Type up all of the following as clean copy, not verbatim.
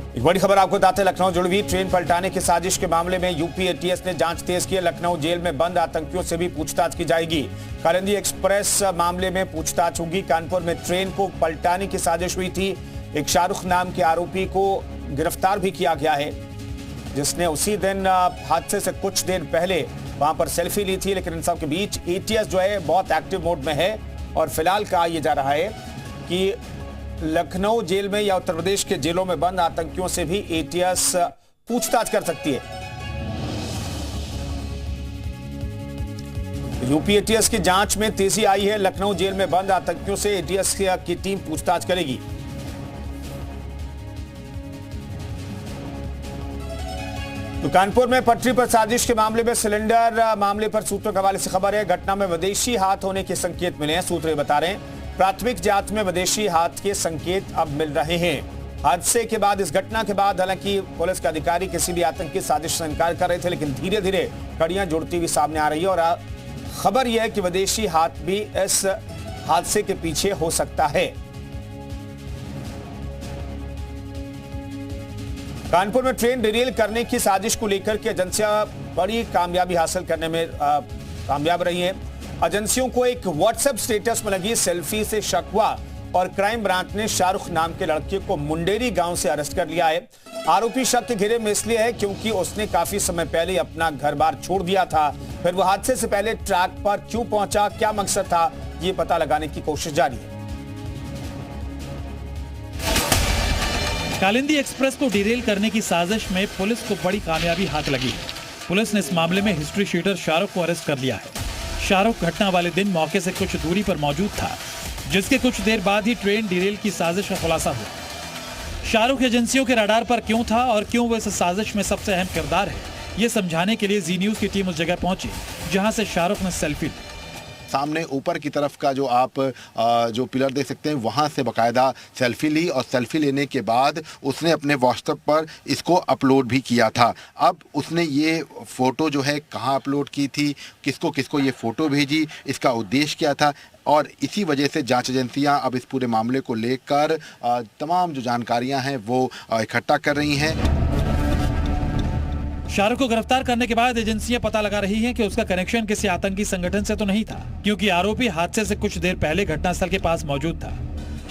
एक बड़ी खबर आपको बताते हैं। लखनऊ जुड़वी ट्रेन पलटाने की साजिश के मामले में यूपी एटीएस ने जांच तेज की है। लखनऊ जेल में बंद आतंकियों से भी पूछताछ की जाएगी। कालिंदी एक्सप्रेस मामले में पूछताछ होगी। कानपुर में ट्रेन को पलटाने की साजिश हुई थी। एक शाहरुख नाम के आरोपी को गिरफ्तार भी किया गया है, जिसने उसी दिन हादसे से कुछ देर पहले वहां पर सेल्फी ली थी। लेकिन इन सब के बीच एटीएस जो है बहुत एक्टिव मोड में है और फिलहाल कहा यह जा रहा है कि लखनऊ जेल में या उत्तर प्रदेश के जेलों में बंद आतंकियों से भी एटीएस पूछताछ कर सकती है। यूपी एटीएस की जांच में तेजी आई है। लखनऊ जेल में बंद आतंकियों से एटीएस की टीम पूछताछ करेगी। तो कानपुर में पटरी पर साजिश के मामले में सिलेंडर मामले पर सूत्रों के हवाले से खबर है। घटना में विदेशी हाथ होने के संकेत मिले हैं। सूत्र बता रहे हैं प्राथमिक जांच में विदेशी हाथ के संकेत अब मिल रहे हैं। हादसे के बाद, इस घटना के बाद हालांकि पुलिस के अधिकारी किसी भी आतंकी साजिश से इनकार कर रहे थे, लेकिन धीरे धीरे कड़ियां जुड़ती हुई सामने आ रही है और खबर यह है कि विदेशी हाथ भी इस हादसे के पीछे हो सकता है। कानपुर में ट्रेन डिरेल करने की साजिश को लेकर के एजेंसियां बड़ी कामयाबी हासिल करने में कामयाब रही हैं। एजेंसियों को एक व्हाट्सएप स्टेटस में लगी सेल्फी से शक हुआ और क्राइम ब्रांच ने शाहरुख नाम के लड़के को मुंडेरी गांव से अरेस्ट कर लिया है। आरोपी शक के घेरे में इसलिए है क्योंकि उसने काफी समय पहले अपना घर बार छोड़ दिया था। फिर वो हादसे से पहले ट्रैक पर क्यों पहुंचा, क्या मकसद था, ये पता लगाने की कोशिश जारी है। कालिंदी एक्सप्रेस को डिरेल करने की साजिश में पुलिस को बड़ी कामयाबी हाथ लगी है। पुलिस ने इस मामले में हिस्ट्री शीटर शाहरुख को अरेस्ट कर लिया है। शाहरुख घटना वाले दिन मौके से कुछ दूरी पर मौजूद था, जिसके कुछ देर बाद ही ट्रेन डिरेल की साजिश का खुलासा हुआ। शाहरुख एजेंसियों के रडार पर क्यों था और क्यों वो इस साजिश में सबसे अहम किरदार है, ये समझाने के लिए जी न्यूज की टीम उस जगह पहुंची जहां से शाहरुख ने सेल्फी ली। सामने ऊपर की तरफ का जो आप जो पिलर देख सकते हैं, वहाँ से बाकायदा सेल्फी ली और सेल्फी लेने के बाद उसने अपने व्हाट्सएप पर इसको अपलोड भी किया था। अब उसने ये फ़ोटो जो है कहाँ अपलोड की थी, किसको किसको ये फ़ोटो भेजी, इसका उद्देश्य क्या था, और इसी वजह से जांच एजेंसियां अब इस पूरे मामले को लेकर तमाम जो जानकारियां हैं वो इकट्ठा कर रही हैं। शाहरुख को गिरफ्तार करने के बाद एजेंसियां पता लगा रही हैं कि उसका कनेक्शन किसी आतंकी संगठन से तो नहीं था, क्योंकि आरोपी हादसे से कुछ देर पहले घटनास्थल के पास मौजूद था।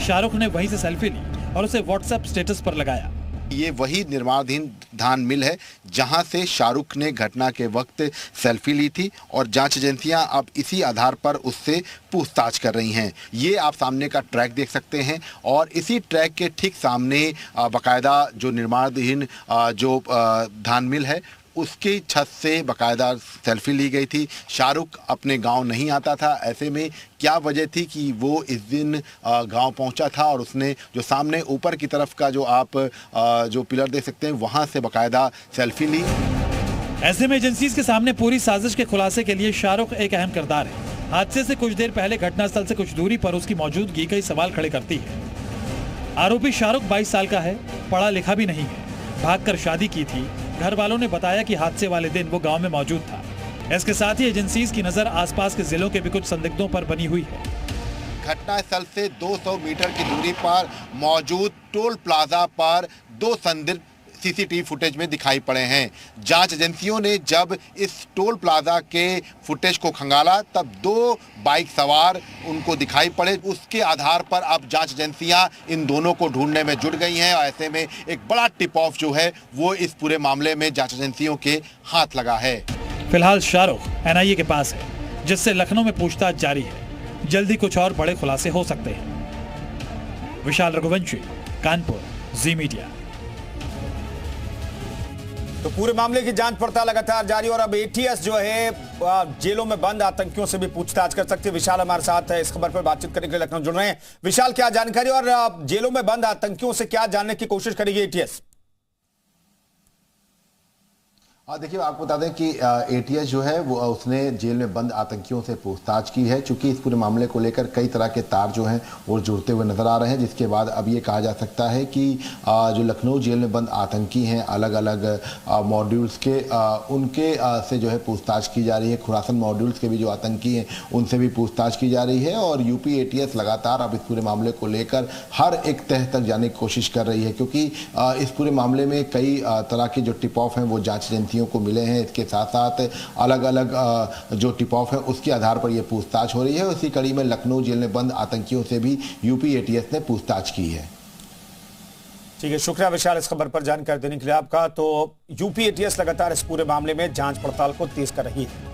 शाहरुख ने वहीं से सेल्फी ली और उसे व्हाट्सएप स्टेटस पर लगाया। ये वही निर्माणाधीन धान मिल है जहां से शाहरुख ने घटना के वक्त सेल्फी ली थी और जांच एजेंसियां अब इसी आधार पर उससे पूछताछ कर रही हैं। ये आप सामने का ट्रैक देख सकते हैं और इसी ट्रैक के ठीक सामने बाकायदा जो निर्माणाधीन जो धान मिल है उसकी छत से बाकायदा सेल्फी ली गई थी। शाहरुख अपने गांव नहीं आता था, ऐसे में क्या वजह थी कि वो इस दिन गांव पहुंचा था और उसने जो सामने ऊपर की तरफ का जो आप जो पिलर देख सकते हैं वहां से बाकायदा सेल्फी ली। ऐसे में एजेंसीज के सामने पूरी साजिश के खुलासे के लिए शाहरुख एक अहम किरदार है। हादसे से कुछ देर पहले घटनास्थल से कुछ दूरी पर उसकी मौजूदगी कई सवाल खड़े करती है। आरोपी शाहरुख 22 साल का है, पढ़ा लिखा भी नहीं है, भागकर शादी की थी। घर वालों ने बताया कि हादसे वाले दिन वो गांव में मौजूद था। इसके साथ ही एजेंसीज की नजर आसपास के जिलों के भी कुछ संदिग्धों पर बनी हुई है। घटनास्थल से 200 मीटर की दूरी पर मौजूद टोल प्लाजा पर 2 संदिग्ध सीसीटीवी फुटेज में दिखाई पड़े हैं। जांच एजेंसियों ने जब इस टोल प्लाजा के फुटेज को खंगाला तब 2 बाइक सवार उनको दिखाई पड़े। उसके आधार पर अब जांच एजेंसियां इन दोनों को ढूंढने में जुट गई हैं और ऐसे में एक बड़ा टिप ऑफ जो है वो इस पूरे मामले में जांच एजेंसियों के हाथ लगा है। फिलहाल शाहरुख एनआईए के पास है, जिससे लखनऊ में पूछताछ जारी है। जल्दी कुछ और बड़े खुलासे हो सकते हैं। विशाल रघुवंशी, कानपुर, जी मीडिया। तो पूरे मामले की जांच पड़ताल लगातार जारी और अब एटीएस जो है जेलों में बंद आतंकियों से भी पूछताछ कर सकती है। विशाल हमारे साथ है, इस खबर पर बातचीत करने के लिए लखनऊ जुड़ रहे हैं। विशाल, क्या जानकारी और जेलों में बंद आतंकियों से क्या जानने की कोशिश करेगी एटीएस? देखिए आपको बता दें कि एटीएस जो है वो उसने जेल में बंद आतंकियों से पूछताछ की है, चूंकि इस पूरे मामले को लेकर कई तरह के तार जो हैं वो जुड़ते हुए नजर आ रहे हैं, जिसके बाद अब ये कहा जा सकता है कि जो लखनऊ जेल में बंद आतंकी हैं अलग अलग मॉड्यूल्स के उनके से जो है पूछताछ की जा रही है। खुरासन मॉड्यूल्स के भी जो आतंकी हैं उनसे भी पूछताछ की जा रही है और यूपी एटीएस लगातार अब इस पूरे मामले को लेकर हर एक तह तक जाने की कोशिश कर रही है, क्योंकि इस पूरे मामले में कई तरह के जो टिप ऑफ हैं वो जांच एजेंसियों को मिले हैं। इसके साथ साथ अलग अलग जो टिप ऑफ है उसके आधार पर यह पूछताछ हो रही है। इसी कड़ी में लखनऊ जेल में बंद आतंकियों से भी यूपी एटीएस ने पूछताछ की है। ठीक है, शुक्रिया विशाल इस खबर पर जानकारी देने के लिए आपका। तो यूपी एटीएस लगातार इस पूरे मामले में जांच पड़ताल को तेज कर रही है।